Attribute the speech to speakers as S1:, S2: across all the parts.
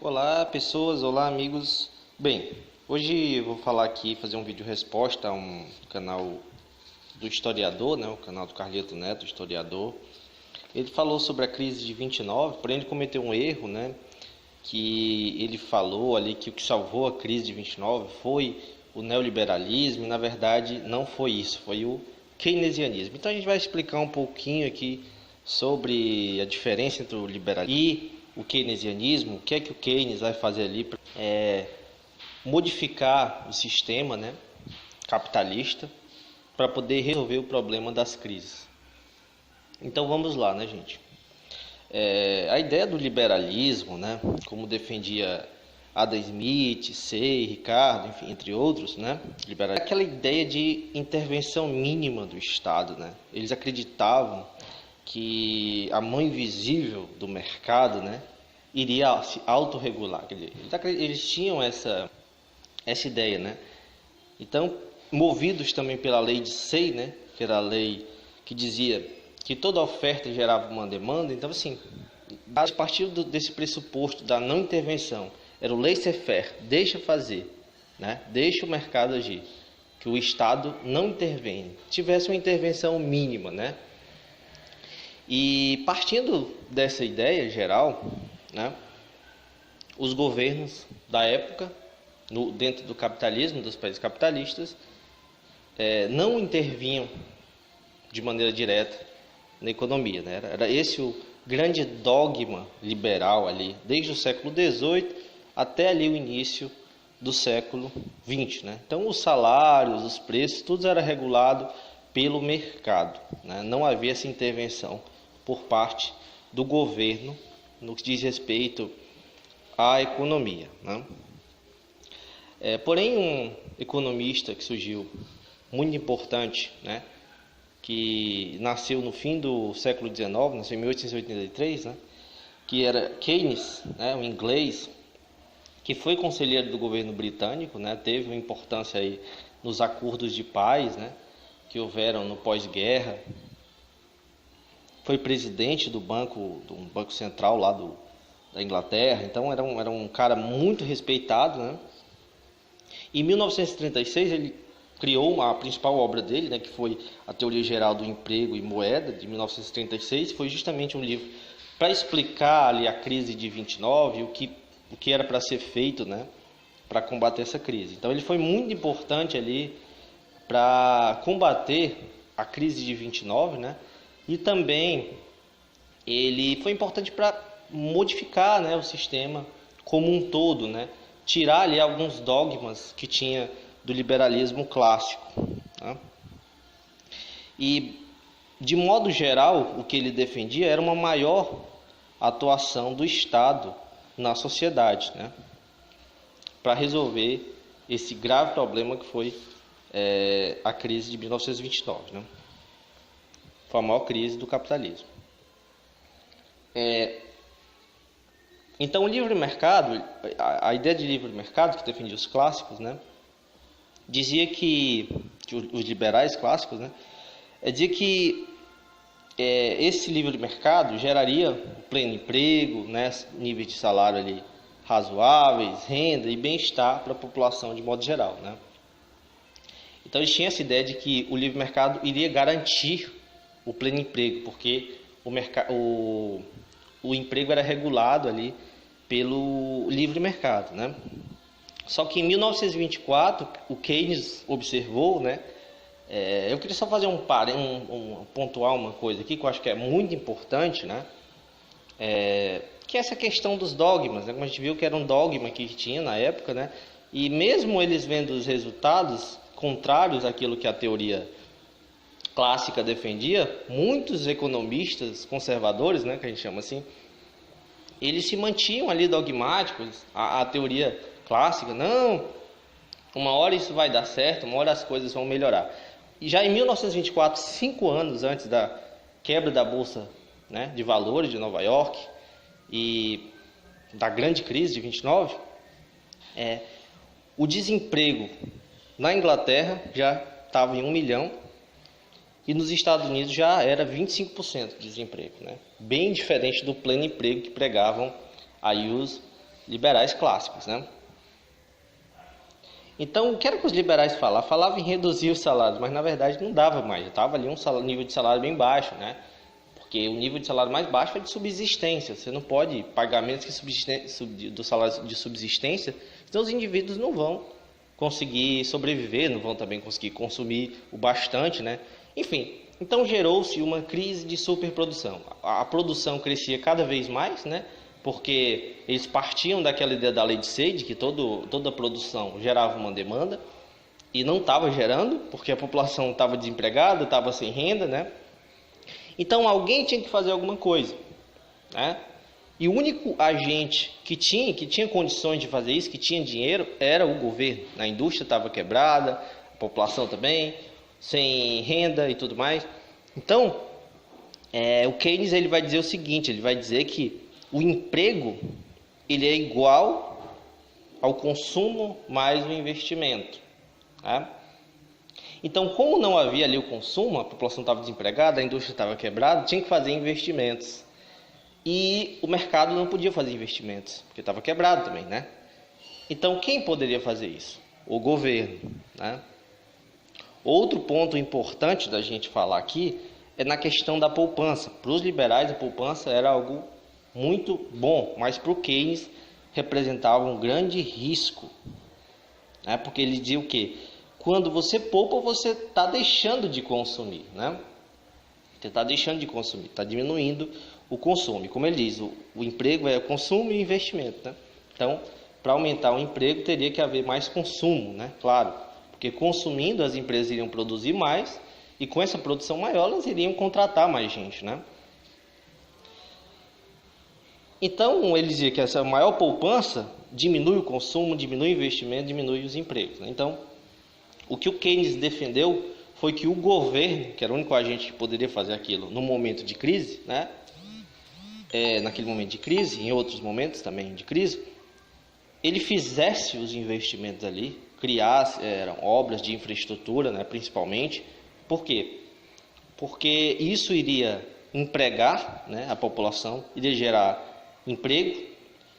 S1: Olá pessoas, olá amigos. Bem, hoje eu vou falar aqui, fazer um vídeo resposta a um canal do historiador, né, o canal do Carlito Neto, historiador. Ele falou sobre a crise de 29, porém ele cometeu um erro, né, que ele falou ali que o que salvou a crise de 29 foi o neoliberalismo, e na verdade não foi isso, foi o keynesianismo. Então a gente vai explicar um pouquinho aqui sobre a diferença entre o liberalismo e o keynesianismo, o que é que o Keynes vai fazer ali para modificar o sistema, né, capitalista para poder resolver o problema das crises. Então vamos lá, né, gente? A ideia do liberalismo, né, como defendia Adam Smith, Say, Ricardo, enfim, entre outros, né, é aquela ideia de intervenção mínima do Estado, né? Eles acreditavam que a mão invisível do mercado, né, iria se autorregular. Eles tinham essa ideia, né? Então, movidos também pela lei de Say, né, que era a lei que dizia que toda oferta gerava uma demanda. Então, assim, a partir desse pressuposto da não intervenção, era o laissez-faire, deixa fazer, né? Deixa o mercado agir, que o Estado não intervém, tivesse uma intervenção mínima, né? E partindo dessa ideia geral, né, os governos da época, dentro do capitalismo, dos países capitalistas, não intervinham de maneira direta na economia, né? Era esse o grande dogma liberal ali, desde o século XVIII até ali o início do século XX, né? Então os salários, os preços, tudo era regulado pelo mercado, né? Não havia essa intervenção por parte do governo no que diz respeito à economia, né? Porém, um economista que surgiu muito importante, né, que nasceu no fim do século XIX, nasceu em 1883, né, que era Keynes, né, um inglês, que foi conselheiro do governo britânico, né, teve uma importância aí nos acordos de paz, né, que houveram no pós-guerra. Foi presidente do banco central lá da Inglaterra, então era um cara muito respeitado, né? Em 1936 ele criou a principal obra dele, né, que foi a Teoria Geral do Emprego e Moeda, de 1936, foi justamente um livro para explicar ali a crise de 29, o que era para ser feito, né, para combater essa crise. Então ele foi muito importante ali para combater a crise de 29, né? E também ele foi importante para modificar, né, o sistema como um todo, né? Tirar ali alguns dogmas que tinha do liberalismo clássico, né? E, de modo geral, o que ele defendia era uma maior atuação do Estado na sociedade, né, para resolver esse grave problema que foi a crise de 1929, né? Foi a maior crise do capitalismo. Então, o livre mercado, a ideia de livre mercado que defendia os clássicos, né, dizia que os liberais clássicos, né, dizia que esse livre mercado geraria pleno emprego, né, níveis de salário ali razoáveis, renda e bem-estar para a população de modo geral, né? Então, eles tinham essa ideia de que o livre mercado iria garantir o pleno emprego, porque o emprego era regulado ali pelo livre mercado, né? Só que em 1924 o Keynes observou, né? Eu queria só fazer pontuar uma coisa aqui que eu acho que é muito importante, né? Que é essa questão dos dogmas, né? Como a gente viu que era um dogma que tinha na época, né? E mesmo eles vendo os resultados contrários àquilo que a teoria clássica defendia, muitos economistas conservadores, né, que a gente chama assim, eles se mantinham ali dogmáticos à teoria clássica. Não, uma hora isso vai dar certo, uma hora as coisas vão melhorar. E já em 1924, 5 anos antes da quebra da Bolsa, né, de Valores de Nova York e da grande crise de 29, o desemprego na Inglaterra já estava em 1 milhão, e nos Estados Unidos já era 25% de desemprego, né? Bem diferente do pleno emprego que pregavam aí os liberais clássicos, né? Então, o que era que os liberais falavam? Falavam em reduzir os salários, mas na verdade não dava mais. Estava ali um nível de salário bem baixo, né? Porque o nível de salário mais baixo é de subsistência. Você não pode pagar menos que do salário de subsistência, senão os indivíduos não vão conseguir sobreviver, não vão também conseguir consumir o bastante, né? Enfim, então gerou-se uma crise de superprodução. A produção crescia cada vez mais, né? Porque eles partiam daquela ideia da lei de Sade, que toda produção gerava uma demanda, e não estava gerando, porque a população estava desempregada, estava sem renda, né? Então alguém tinha que fazer alguma coisa, né? E o único agente que tinha condições de fazer isso, que tinha dinheiro, era o governo. A indústria estava quebrada, a população também, sem renda e tudo mais. Então, o Keynes ele vai dizer o seguinte, ele vai dizer que o emprego ele é igual ao consumo mais o investimento, né? Então, como não havia ali o consumo, a população estava desempregada, a indústria estava quebrada, tinha que fazer investimentos. E o mercado não podia fazer investimentos, porque estava quebrado também, né? Então, quem poderia fazer isso? O governo, né? Outro ponto importante da gente falar aqui é na questão da poupança. Para os liberais, a poupança era algo muito bom, mas para o Keynes representava um grande risco, né? Porque ele dizia o quê? Quando você poupa, você está deixando de consumir, né? Você está deixando de consumir, está diminuindo o consumo. E como ele diz, o emprego é consumo e investimento, né? Então, para aumentar o emprego, teria que haver mais consumo, né? Claro, porque consumindo as empresas iriam produzir mais e com essa produção maior elas iriam contratar mais gente, né? Então, ele dizia que essa maior poupança diminui o consumo, diminui o investimento, diminui os empregos, né? Então, o que o Keynes defendeu foi que o governo, que era o único agente que poderia fazer aquilo no momento de crise, né? Naquele momento de crise, em outros momentos também de crise, ele fizesse os investimentos ali, criasse obras de infraestrutura, né, principalmente. Por quê? Porque isso iria empregar, né, a população, iria gerar emprego,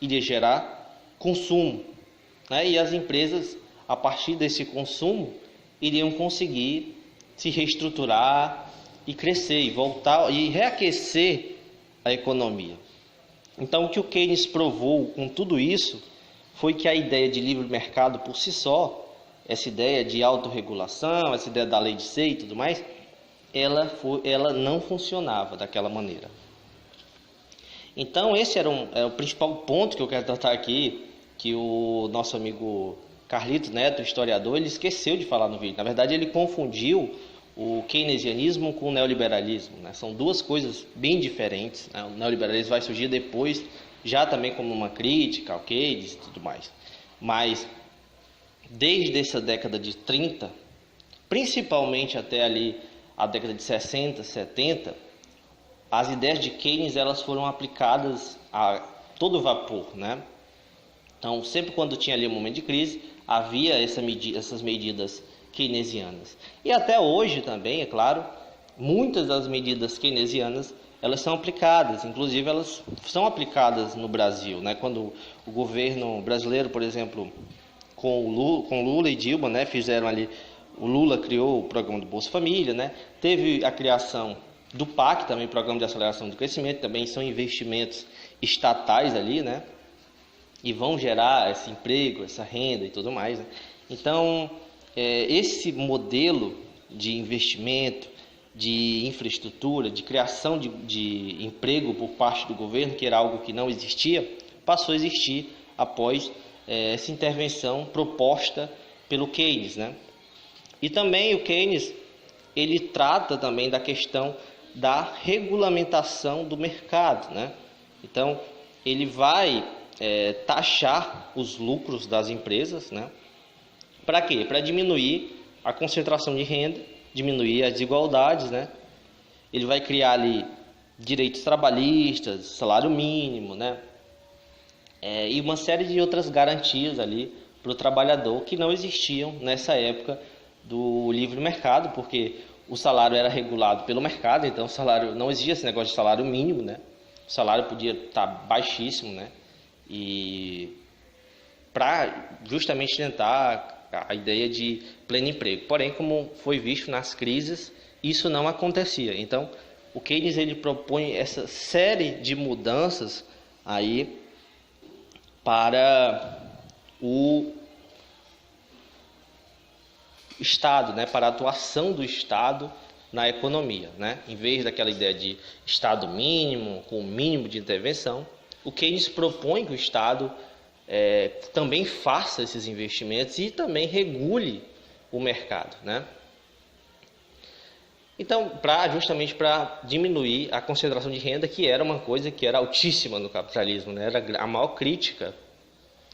S1: iria gerar consumo, né, e as empresas, a partir desse consumo, iriam conseguir se reestruturar e crescer, e voltar e reaquecer a economia. Então, o que o Keynes provou com tudo isso foi que a ideia de livre mercado por si só, essa ideia de autorregulação, essa ideia da lei de Sade e tudo mais, ela não funcionava daquela maneira. Então, esse era o principal ponto que eu quero tratar aqui, que o nosso amigo Carlito Neto, historiador, ele esqueceu de falar no vídeo. Na verdade, ele confundiu o keynesianismo com o neoliberalismo, né? São duas coisas bem diferentes, né? O neoliberalismo vai surgir depois, já também como uma crítica ao Keynes e tudo mais. Mas, desde essa década de 30, principalmente até ali a década de 60, 70, as ideias de Keynes elas foram aplicadas a todo vapor, né? Então, sempre quando tinha ali um momento de crise, havia essas medidas keynesianas. E até hoje também, é claro, muitas das medidas keynesianas elas são aplicadas, inclusive elas são aplicadas no Brasil, né? Quando o governo brasileiro, por exemplo, com Lula e Dilma, né, fizeram ali, o Lula criou o programa do Bolsa Família, né? Teve a criação do PAC, também Programa de Aceleração do Crescimento, também são investimentos estatais ali, né? E vão gerar esse emprego, essa renda e tudo mais, né? Então, esse modelo de investimento, de infraestrutura, de criação de emprego por parte do governo, que era algo que não existia, passou a existir após essa intervenção proposta pelo Keynes, né? E também o Keynes, ele trata também da questão da regulamentação do mercado, né? Então, ele vai taxar os lucros das empresas, né? Para quê? Para diminuir a concentração de renda, diminuir as desigualdades, né? Ele vai criar ali direitos trabalhistas, salário mínimo, né? E uma série de outras garantias ali para o trabalhador que não existiam nessa época do livre mercado, porque o salário era regulado pelo mercado, então o salário não existia esse negócio de salário mínimo, né? O salário podia estar baixíssimo, né? e para justamente tentar a ideia de pleno emprego. Porém, como foi visto nas crises, isso não acontecia. Então, o Keynes ele propõe essa série de mudanças aí para o Estado, né, para a atuação do Estado na economia, né? Em vez daquela ideia de Estado mínimo, com o mínimo de intervenção, o Keynes propõe que o Estado também faça esses investimentos e também regule o mercado, né? Então, justamente para diminuir a concentração de renda, que era uma coisa que era altíssima no capitalismo, né? Era a maior crítica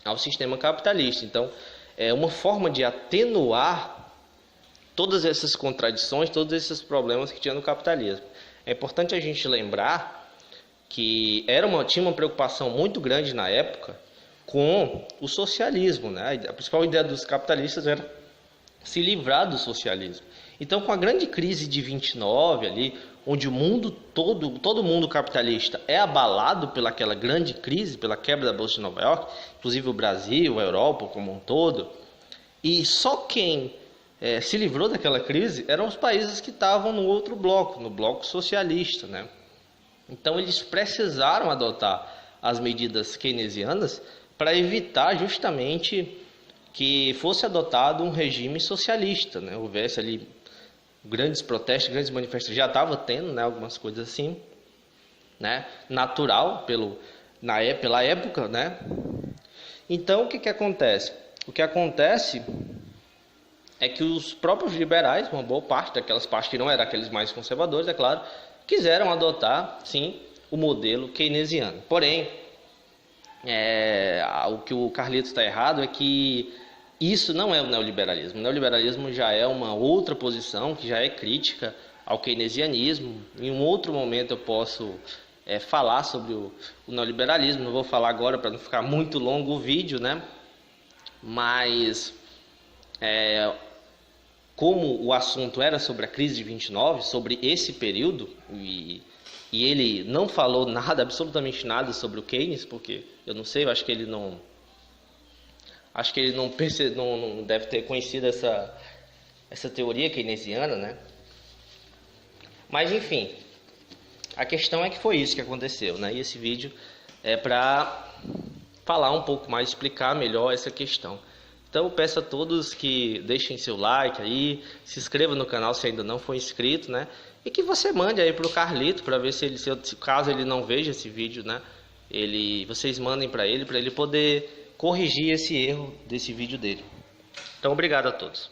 S1: ao sistema capitalista. Então, é uma forma de atenuar todas essas contradições, todos esses problemas que tinha no capitalismo. É importante a gente lembrar que tinha uma preocupação muito grande na época com o socialismo, né? A principal ideia dos capitalistas era se livrar do socialismo. Então, com a grande crise de 29 ali, onde o mundo todo mundo capitalista é abalado pelaquela grande crise, pela quebra da Bolsa de Nova York, inclusive o Brasil, a Europa como um todo, e só quem se livrou daquela crise eram os países que estavam no outro bloco, no bloco socialista, né? Então, eles precisaram adotar as medidas keynesianas para evitar justamente que fosse adotado um regime socialista, né? Houvesse ali grandes protestos, grandes manifestações, já estava tendo, né, algumas coisas assim, né, natural pela época, né? Então, o que acontece? O que acontece é que os próprios liberais, uma boa parte daquelas partes que não eram aqueles mais conservadores, é claro, quiseram adotar, sim, o modelo keynesiano. Porém, o que o Carlitos está errado é que isso não é o neoliberalismo. O neoliberalismo já é uma outra posição, que já é crítica ao keynesianismo. Em um outro momento eu posso falar sobre o neoliberalismo. Não vou falar agora para não ficar muito longo o vídeo, né? Mas, como o assunto era sobre a crise de 29, sobre esse período, e ele não falou nada, absolutamente nada sobre o Keynes, porque eu não sei, eu acho que ele não deve ter conhecido essa teoria keynesiana, né? Mas, enfim, a questão é que foi isso que aconteceu, né? E esse vídeo é para falar um pouco mais, explicar melhor essa questão. Então, eu peço a todos que deixem seu like aí, se inscreva no canal se ainda não for inscrito, né? E que você mande aí para o Carlito, para ver se caso ele não veja esse vídeo, né? Vocês mandem para ele poder corrigir esse erro desse vídeo dele. Então, obrigado a todos.